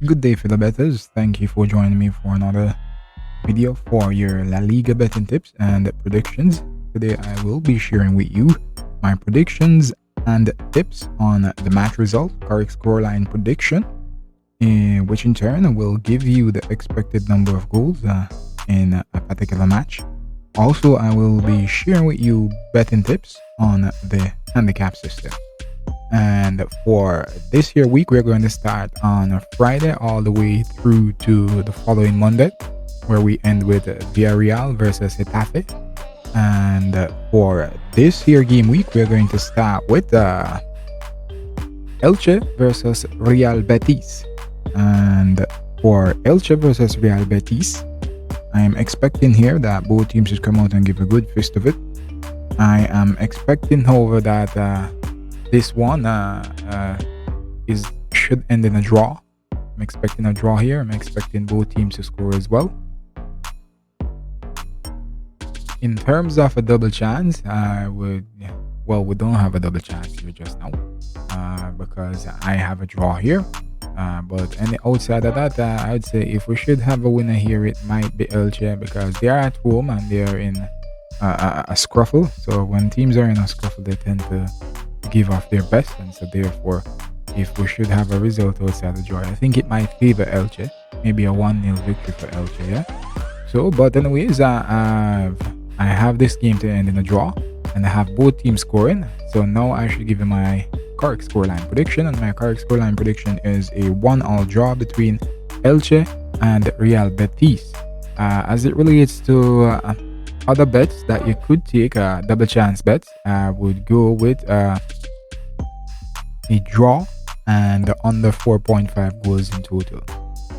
Good day, fellow bettors. Thank you for joining me for another video for your La Liga betting tips and predictions. Today I will be sharing with you my predictions and tips on the match result, correct scoreline prediction, which in turn will give you the expected number of goals in a particular match. Also, I will be sharing with you betting tips on the handicap system. And for this here week, we're going to start on a Friday all the way through to the following Monday, where we end with Villarreal versus Getafe. And for this here game week, we're going to start with Elche versus Real Betis. And for Elche versus Real Betis, I am expecting here that both teams should come out and give a good fist of it. I am expecting, however, that this one should end in a draw. I'm expecting a draw here. I'm expecting both teams to score as well. In terms of a double chance, we don't have a double chance here just now because I have a draw here. But any outside of that, I'd say if we should have a winner here, it might be Elche because they are at home and they are in a scruffle. So when teams are in a scruffle, they tend to give off their best, and so therefore if we should have a result outside the draw, I think it might favor Elche, maybe a 1-0 victory for Elche. So but anyways, I have this game to end in a draw and I have both teams scoring. So now I should give you my correct scoreline prediction, and my correct scoreline prediction is a 1-1 draw between Elche and Real Betis. As it relates to other bets that you could take, double chance bets, I would go with a draw and under 4.5 goals in total.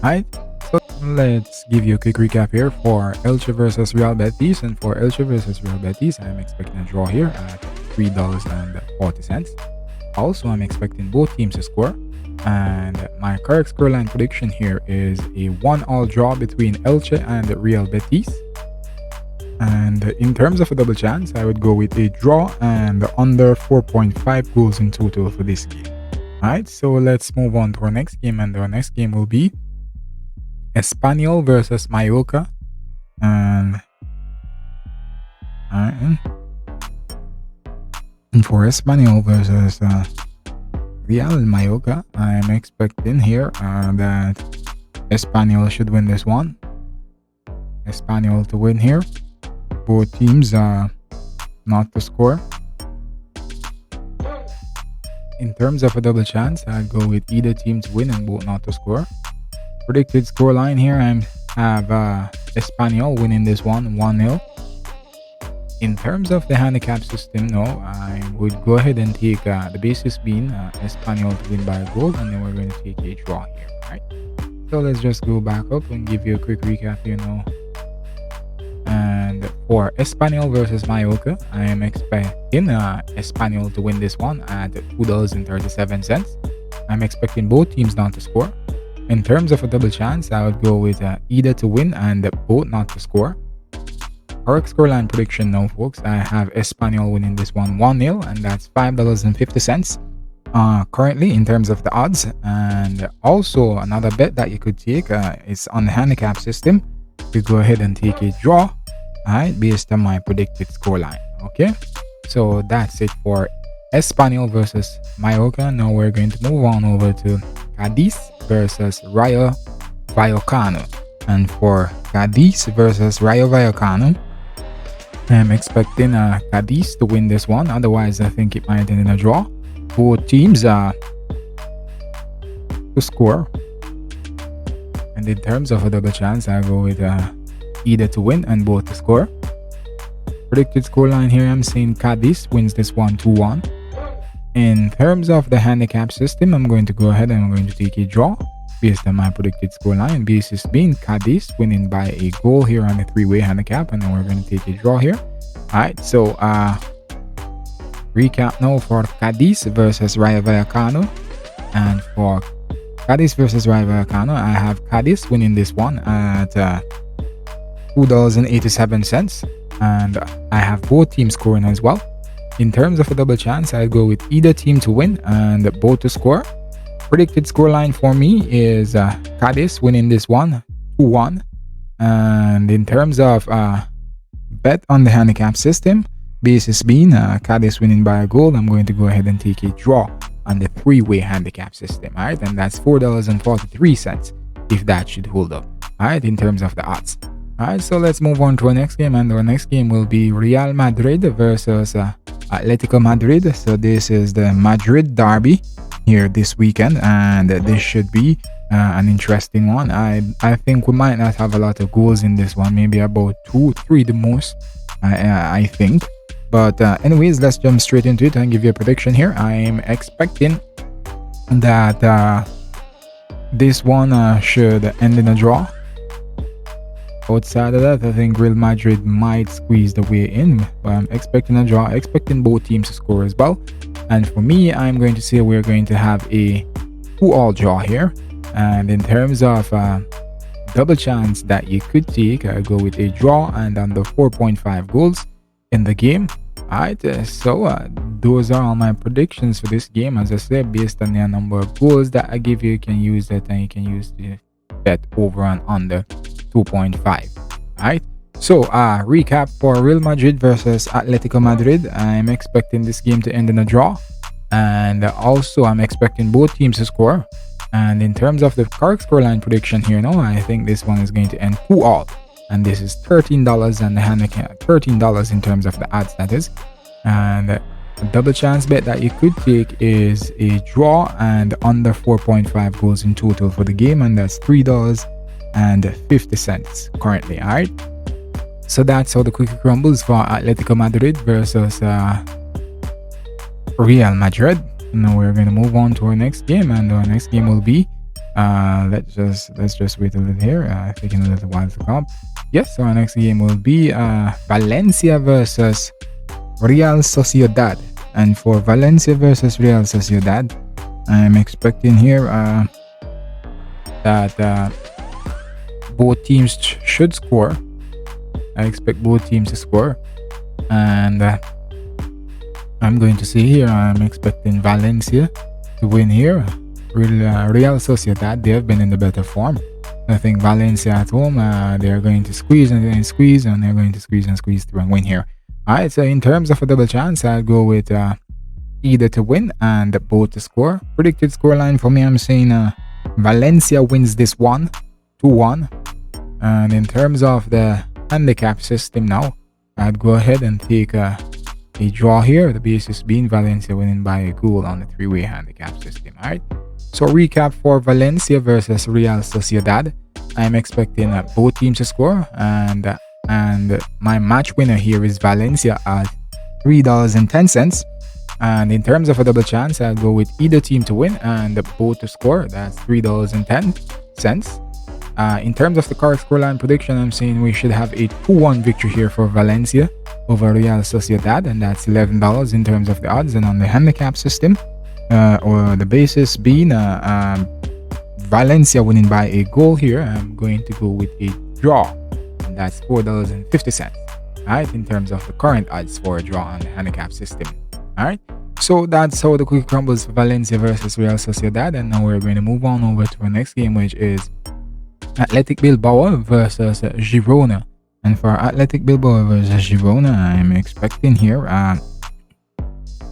Alright, so let's give you a quick recap here for Elche versus Real Betis. And for Elche versus Real Betis, I'm expecting a draw here at $3.40. Also, I'm expecting both teams to score, and my correct scoreline prediction here is a 1-1 draw between Elche and Real Betis. And in terms of a double chance, I would go with a draw and under 4.5 goals in total for this game. Alright, so let's move on to our next game, and our next game will be Espanyol versus Mallorca. And for Espanyol versus Real Mallorca, I'm expecting here that Espanyol should win this one. Espanyol to win here. Both teams not to score. In terms of a double chance, I'd go with either team to win and both not to score. Predicted scoreline here, I have Espanyol winning this one 1-0. In terms of the handicap system, no, I would go ahead and take the basis being Espanyol to win by a goal, and then we're going to take a draw here. Right? So let's just go back up and give you a quick recap here now. And for Espanyol versus Mallorca, I am expecting Espanyol to win this one at $2.37. I'm expecting both teams not to score. In terms of a double chance, I would go with either to win and both not to score. Correct scoreline prediction now, folks. I have Espanyol winning this one 1-0, and that's $5.50 currently in terms of the odds. And also another bet that you could take is on the handicap system. You go ahead and take a draw, alright, based on my predicted scoreline. Okay, so that's it for Espanyol versus Mallorca. Now we're going to move on over to Cadiz versus Rayo Vallecano. And for Cadiz versus Rayo Vallecano, I'm expecting Cadiz to win this one. Otherwise, I think it might end in a draw. Both teams to score. And in terms of a double chance, I go with either to win and both to score. Predicted scoreline here, I'm saying Cadiz wins this one 2-1. In terms of the handicap system, I'm going to go ahead and I'm going to take a draw based on my predicted scoreline. Basis being Cadiz winning by a goal here on the three-way handicap, and then we're going to take a draw here. Alright, so recap now for Cadiz versus Rayo Vallecano. And for Cadiz versus Rayo Vallecano, I have Cadiz winning this one at $2.87, and I have both teams scoring as well. In terms of a double chance, I'd go with either team to win and both to score. Predicted scoreline for me is Cadiz winning this one 2-1. And in terms of bet on the handicap system, basis being Cadiz winning by a goal, I'm going to go ahead and take a draw on the three-way handicap system. All right, and that's $4.43 if that should hold up. All right, in terms of the odds. All right, so let's move on to our next game, and our next game will be Real Madrid versus Atletico Madrid. So this is the Madrid derby here this weekend, and this should be an interesting one. I think we might not have a lot of goals in this one, maybe about 2-3 the most, I think. But anyways, let's jump straight into it and give you a prediction here. I'm expecting that this one should end in a draw. Outside of that, I think Real Madrid might squeeze the way in, but I'm expecting a draw, expecting both teams to score as well. And for me, I'm going to say we're going to have a 2-all draw here. And in terms of double chance that you could take, I go with a draw and under 4.5 goals in the game. Alright, so those are all my predictions for this game. As I said, based on the number of goals that I give you, you can use that, and you can use the bet over and under 2.5. Alright, so recap for Real Madrid versus Atletico Madrid. I'm expecting this game to end in a draw, and also I'm expecting both teams to score. And in terms of the correct scoreline prediction here, I think this one is going to end 2-all, and this is $13 and the handicap $13 in terms of the odds, that is. And a double chance bet that you could take is a draw and under 4.5 goals in total for the game, and that's $3.50 currently. All right, so that's how the cookie crumbles for Atletico Madrid versus Real Madrid. Now we're going to move on to our next game, and our next game will be let's just wait a little here, taking a little while to come. Yes, so our next game will be Valencia versus Real Sociedad. And for Valencia versus Real Sociedad, I'm expecting here that both teams should score. I expect both teams to score, and I'm going to say here I'm expecting Valencia to win here. Real Sociedad, they have been in the better form. I think Valencia at home, they're going to squeeze and they're going to squeeze and they're going to squeeze and squeeze through and win here. Alright, so in terms of a double chance, I'll go with either to win and both to score. Predicted scoreline for me, I'm saying Valencia wins this one 2-1. And in terms of the handicap system now, I'd go ahead and take a draw here. The basis being Valencia winning by a goal on the three-way handicap system. Alright, so recap for Valencia versus Real Sociedad. I'm expecting both teams to score, and my match winner here is Valencia at $3.10. And in terms of a double chance, I'll go with either team to win and both to score. That's $3.10. In terms of the correct scoreline prediction, I'm saying we should have a 2-1 victory here for Valencia over Real Sociedad, and that's $11 in terms of the odds. And on the handicap system, or the basis being Valencia winning by a goal here, I'm going to go with a draw, and that's $4.50. Alright, in terms of the current odds for a draw on the handicap system. Alright, so that's how the cookie crumbles for Valencia versus Real Sociedad. And now we're going to move on over to our next game, which is Athletic Bilbao versus Girona. And for Athletic Bilbao versus Girona, I'm expecting here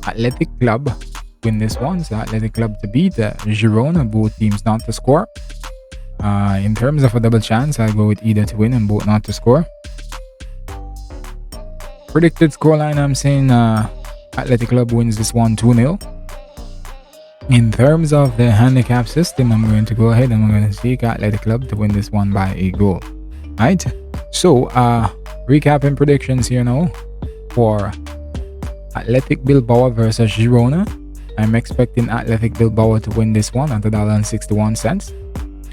Athletic Club win this one. So Athletic Club to beat Girona, both teams not to score. In terms of a double chance, I'll go with either to win and both not to score. Predicted scoreline, I'm saying Athletic Club wins this one 2-0. In terms of the handicap system, I'm going to go ahead and I'm going to take Athletic Club to win this one by a goal. Right? So, recapping predictions here now for Athletic Bilbao versus Girona. I'm expecting Athletic Bilbao to win this one at $1.61.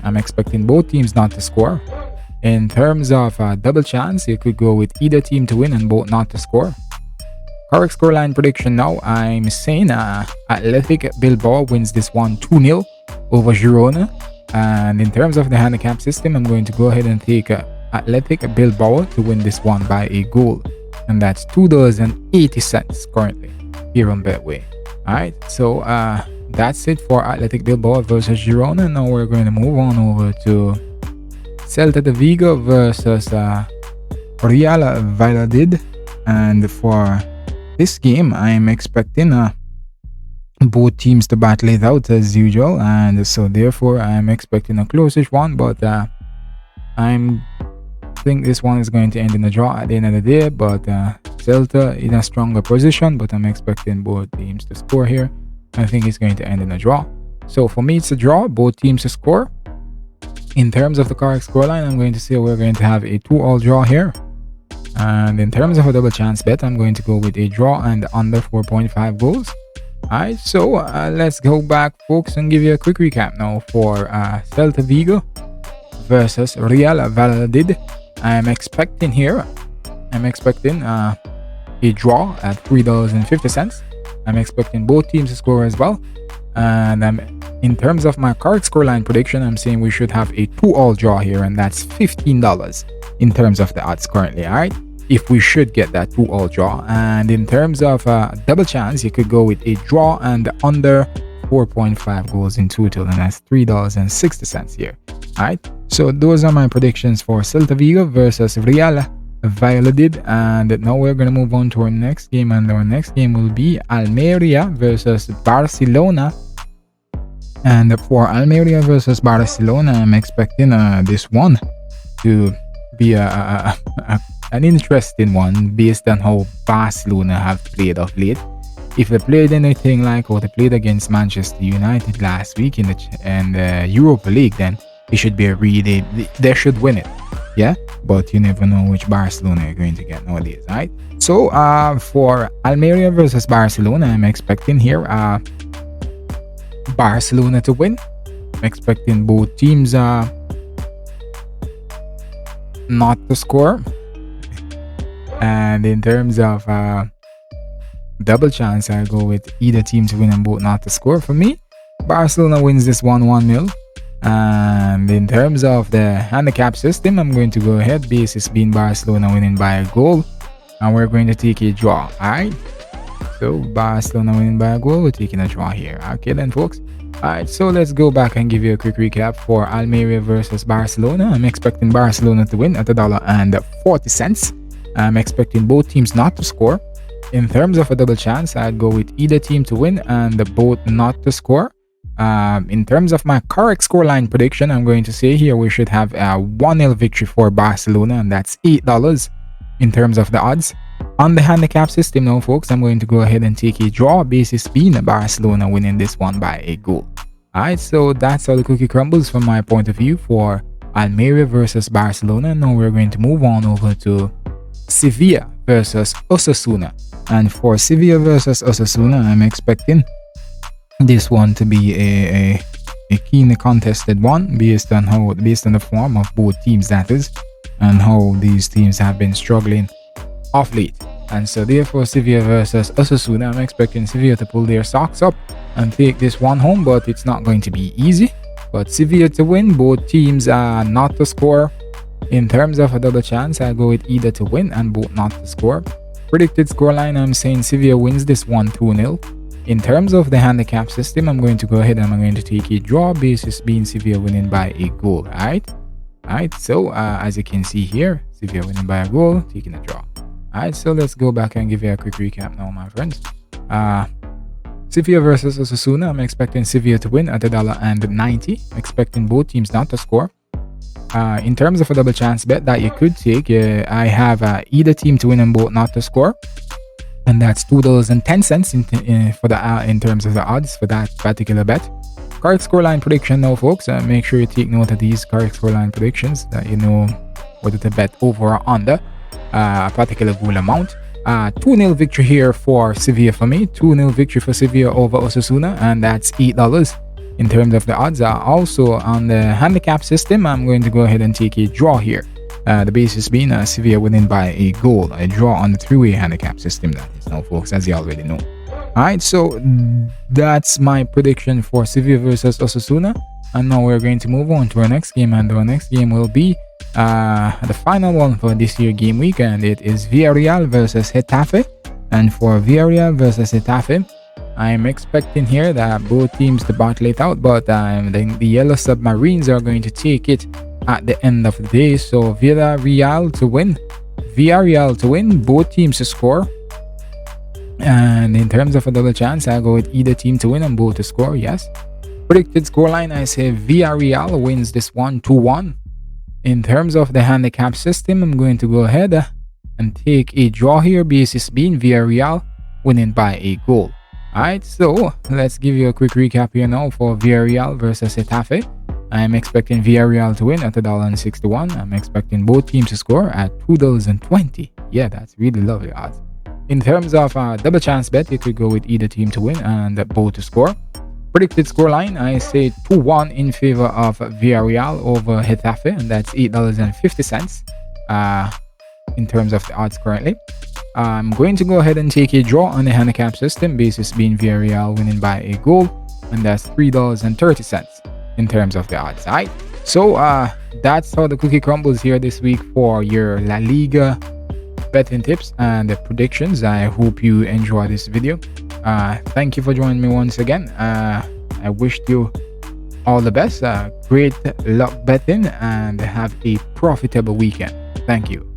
I'm expecting both teams not to score. In terms of double chance, you could go with either team to win and both not to score. Correct scoreline prediction now, I'm saying Athletic Bilbao wins this one 2-0 over Girona. And in terms of the handicap system, I'm going to go ahead and take Athletic Bilbao to win this one by a goal. And that's $2.80 currently here on Betway. Alright, so that's it for Athletic Bilbao versus Girona. Now we're going to move on over to Celta de Vigo versus Real Valladolid. And for this game, I'm expecting both teams to battle it out as usual, and so therefore I'm expecting a closest one, but I'm think this one is going to end in a draw at the end of the day. But Celta in a stronger position, but I'm expecting both teams to score here. I think it's going to end in a draw. So for me, it's a draw, both teams to score. In terms of the correct scoreline, I'm going to say we're going to have a 2-all draw here. And in terms of a double chance bet, I'm going to go with a draw and under 4.5 goals. Alright, so let's go back, folks, and give you a quick recap now for Celta Vigo versus Real Valladolid. I'm expecting a draw at $3.50. I'm expecting both teams to score as well. And in terms of my correct scoreline prediction, I'm saying we should have a 2-all draw here, and that's $15 in terms of the odds currently. Alright, if we should get that 2-all draw. And in terms of double chance, you could go with a draw and under 4.5 goals in total, and that's $3.60 here. Alright, so those are my predictions for Celta Vigo versus Real Valladolid. And now we're going to move on to our next game, and our next game will be Almeria versus Barcelona. And for Almeria versus Barcelona, I'm expecting this one to be an interesting one based on how Barcelona have played of late. If they played anything like what they played against Manchester United last week in the Europa League, then it should be they should win it. Yeah, but you never know which Barcelona you're going to get nowadays, right? So for Almeria versus Barcelona, I'm expecting here Barcelona to win. I'm expecting both teams not to score. And in terms of double chance, I'll go with either team to win and both not to score. For me, Barcelona wins this 1-0. And in terms of the handicap system, I'm going to go ahead, basis being Barcelona winning by a goal, and we're going to take a draw. Alright, so Barcelona winning by a goal, we're taking a draw here. Okay then, folks. Alright, so let's go back and give you a quick recap for Almeria versus Barcelona. I'm expecting Barcelona to win at $1.40. I'm expecting both teams not to score. In terms of a double chance, I'd go with either team to win and both not to score. In terms of my correct scoreline prediction, I'm going to say here we should have a 1-0 victory for Barcelona, and that's $8 in terms of the odds. On the handicap system now, folks, I'm going to go ahead and take a draw, basis being Barcelona winning this one by a goal. Alright, so that's how the cookie crumbles from my point of view for Almeria versus Barcelona. Now we're going to move on over to Sevilla versus Osasuna. And for Sevilla versus Osasuna, I'm expecting this one to be a keenly contested one based on the form of both teams, that is, and how these teams have been struggling off late. And so therefore, Sevilla versus Osasuna, I'm expecting Sevilla to pull their socks up and take this one home, but it's not going to be easy. But Sevilla to win, both teams are not to score. In terms of a double chance, I'll go with either to win and both not to score. Predicted scoreline, I'm saying Sevilla wins this one 2-0. In terms of the handicap system, I'm going to go ahead and I'm going to take a draw, basis being Sevilla winning by a goal. Alright, so as you can see here, Sevilla winning by a goal, taking a draw. Alright, so let's go back and give you a quick recap now, my friends. Sevilla versus Osasuna, I'm expecting Sevilla to win at $1.90. Expecting both teams not to score. In terms of a double chance bet that you could take, I have either team to win and both not to score, and that's $2.10 in terms of the odds for that particular bet. Correct scoreline prediction now, folks. Make sure you take note of these correct scoreline predictions, that you know whether to bet over or under a particular goal amount. 2-0 victory here for Sevilla for me. 2-0 victory for Sevilla over Osasuna, and that's $8 in terms of the odds. Also on the handicap system, I'm going to go ahead and take a draw here. The basis being Sevilla winning by a goal, a draw on the three-way handicap system, that is now, folks, as you already know. Alright, so that's my prediction for Sevilla versus Osasuna. And now we're going to move on to our next game, and our next game will be the final one for this year game week, and it is Villarreal versus Getafe. And for Villarreal versus Getafe, I'm expecting here that both teams to battle it out, but the Yellow Submarines are going to take it at the end of the day. So Villarreal to win, both teams to score. And in terms of a double chance, I go with either team to win and both to score. Yes. Predicted scoreline, I say Villarreal wins this one 2-1. In terms of the handicap system, I'm going to go ahead and take a draw here, basis being Villarreal winning by a goal. Alright, so let's give you a quick recap here now for Villarreal versus Getafe. I'm expecting Villarreal to win at $1.61. I'm expecting both teams to score at $2.20. Yeah, that's really lovely odds. In terms of double chance bet, you could go with either team to win and both to score. Predicted scoreline, I say 2-1 in favor of Villarreal over Getafe, and that's $8.50 in terms of the odds currently. I'm going to go ahead and take a draw on the handicap system, basis being Villarreal winning by a goal, and that's $3.30 in terms of the odds. Alright, so that's how the cookie crumbles here this week for your La Liga betting tips and the predictions. I hope you enjoy this video. Thank you for joining me once again. I wish you all the best, great luck betting, and have a profitable weekend. Thank you.